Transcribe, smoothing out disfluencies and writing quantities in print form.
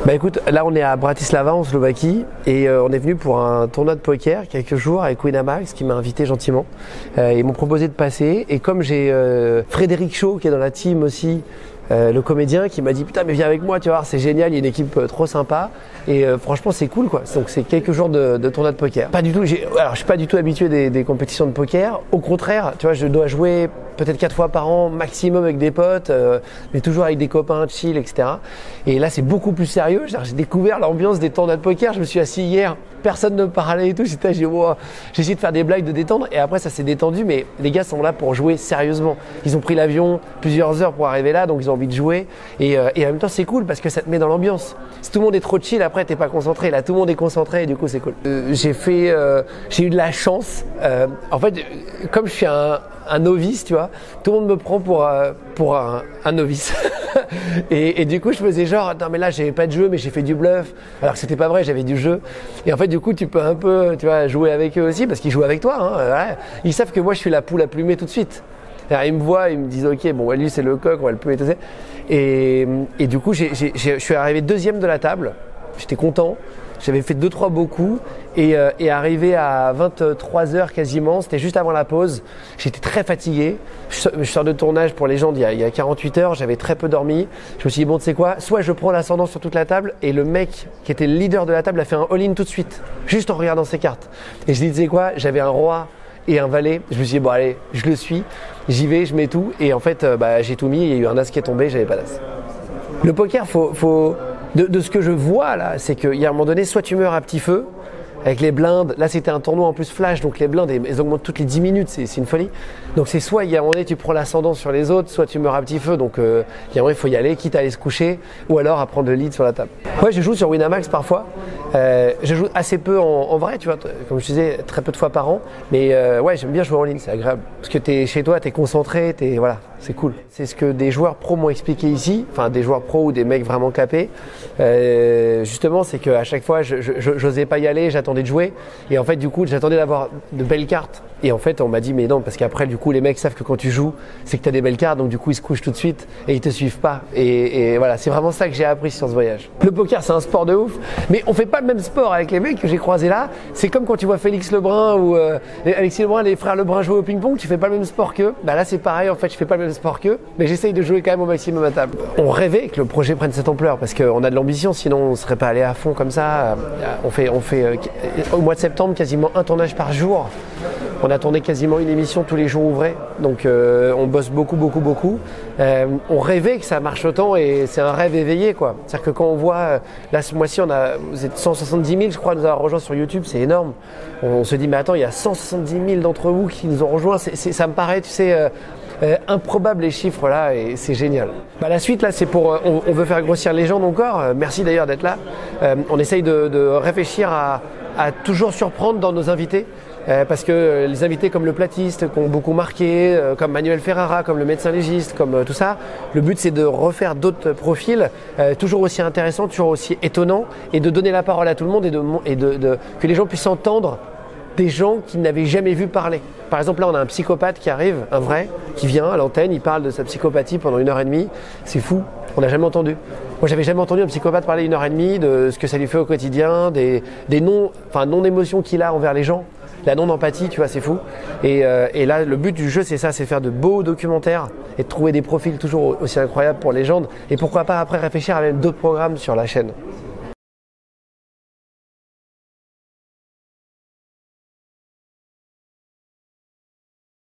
Bah écoute, là on est à Bratislava en Slovaquie et on est venu pour un tournoi de poker quelques jours avec Winamax qui m'a invité gentiment. Ils m'ont proposé de passer et comme j'ai Frédéric Shaw qui est dans la team aussi, le comédien qui m'a dit putain mais viens avec moi tu vas voir c'est génial, il y a une équipe trop sympa et franchement c'est cool quoi. Donc c'est quelques jours de tournoi de poker. Pas du tout, alors je suis pas du tout habitué des compétitions de poker, au contraire tu vois je dois jouer peut-être 4 fois par an maximum avec des potes, mais toujours avec des copains, chill, etc. Et là c'est beaucoup plus sérieux, j'ai découvert l'ambiance des tournois de poker, je me suis assis hier, personne ne parlait et tout, j'ai essayé de faire des blagues, de détendre et après ça s'est détendu mais les gars sont là pour jouer sérieusement. Ils ont pris l'avion plusieurs heures pour arriver là donc ils ont envie de jouer et en même temps c'est cool parce que ça te met dans l'ambiance. Si tout le monde est trop chill après t'es pas concentré, là tout le monde est concentré et du coup c'est cool. J'ai eu de la chance, en fait comme je suis un novice, tu vois, tout le monde me prend pour un novice. et du coup, je faisais genre, non mais là, j'avais pas de jeu, mais j'ai fait du bluff. Alors que c'était pas vrai, j'avais du jeu. Et en fait, du coup, tu peux un peu, tu vois, jouer avec eux aussi, parce qu'ils jouent avec toi. Hein, ouais. Ils savent que moi, je suis la poule à plumer tout de suite. Alors, ils me voient, ils me disent, ok, bon, lui, c'est le coq, on va le plumer, tout ça. Et du coup, je suis arrivé deuxième de la table. J'étais content. J'avais fait 2-3 beaux coups et arrivé à 23h quasiment, c'était juste avant la pause. J'étais très fatigué. Je sors de tournage pour les gens il y a 48 heures, j'avais très peu dormi. Je me suis dit bon tu sais quoi, soit je prends l'ascendant sur toute la table et le mec qui était le leader de la table a fait un all-in tout de suite, juste en regardant ses cartes. Et je dis tu sais quoi, j'avais un roi et un valet. Je me suis dit bon allez, je le suis, j'y vais, je mets tout et en fait j'ai tout mis, il y a eu un as qui est tombé, j'avais pas d'as. Le poker, de ce que je vois là, c'est qu'il y a un moment donné, soit tu meurs à petit feu, avec les blindes, là c'était un tournoi en plus flash, donc les blindes elles augmentent toutes les 10 minutes, c'est une folie. Donc c'est soit il y a un moment donné tu prends l'ascendant sur les autres, soit tu meurs à petit feu, donc il y a un moment il faut y aller, quitte à aller se coucher, ou alors à prendre le lead sur la table. Ouais, je joue sur Winamax parfois, je joue assez peu en vrai, tu vois, comme je disais, très peu de fois par an, mais ouais j'aime bien jouer en ligne, c'est agréable. Parce que t'es chez toi, t'es concentré, voilà, c'est cool. C'est ce que des joueurs pros m'ont expliqué ici, enfin des joueurs pros ou des mecs vraiment capés, justement c'est qu'à chaque fois j'osais pas y aller, j'attendais de jouer et en fait du coup j'attendais d'avoir de belles cartes et en fait on m'a dit mais non parce qu'après du coup les mecs savent que quand tu joues c'est que tu as des belles cartes donc du coup ils se couchent tout de suite et ils te suivent pas et voilà c'est vraiment ça que j'ai appris sur ce voyage. Le poker c'est un sport de ouf mais on fait pas le même sport avec les mecs que j'ai croisés là, c'est comme quand tu vois Félix Lebrun ou Alexis Lebrun, les frères Lebrun jouer au ping-pong, tu fais pas le même sport qu'eux, là c'est pareil en fait je fais pas le même sport qu'eux mais j'essaye de jouer quand même au maximum à table. On rêvait que le projet prenne cette ampleur parce qu'on a de l'ambition sinon on serait pas allé à fond comme ça. On fait au mois de septembre quasiment un tournage par jour. On a tourné quasiment une émission tous les jours ouvrés, donc on bosse beaucoup. On rêvait que ça marche autant et c'est un rêve éveillé quoi. C'est-à-dire que quand on voit, là ce mois-ci vous êtes 170 000 je crois nous avoir rejoints sur YouTube, c'est énorme. On se dit mais attends il y a 170 000 d'entre vous qui nous ont rejoints, ça me paraît tu sais improbable les chiffres là et c'est génial. La suite là c'est pour on veut faire grossir les gens encore, merci d'ailleurs d'être là. On essaye de réfléchir à toujours surprendre dans nos invités. Parce que les invités comme le platiste qui ont beaucoup marqué, comme Manuel Ferrara, comme le médecin légiste, comme tout ça, le but c'est de refaire d'autres profils toujours aussi intéressants, toujours aussi étonnants et de donner la parole à tout le monde et que les gens puissent entendre des gens qu'ils n'avaient jamais vu parler. Par exemple là on a un psychopathe qui arrive, un vrai, qui vient à l'antenne, il parle de sa psychopathie pendant 1h30, c'est fou, on n'a jamais entendu. Moi j'avais jamais entendu un psychopathe parler 1h30 de ce que ça lui fait au quotidien, des non-émotions qu'il a envers les gens. La non-empathie, tu vois, c'est fou. Et là, le but du jeu, c'est ça, c'est faire de beaux documentaires et de trouver des profils toujours aussi incroyables pour les gens. Et pourquoi pas après réfléchir à même d'autres programmes sur la chaîne.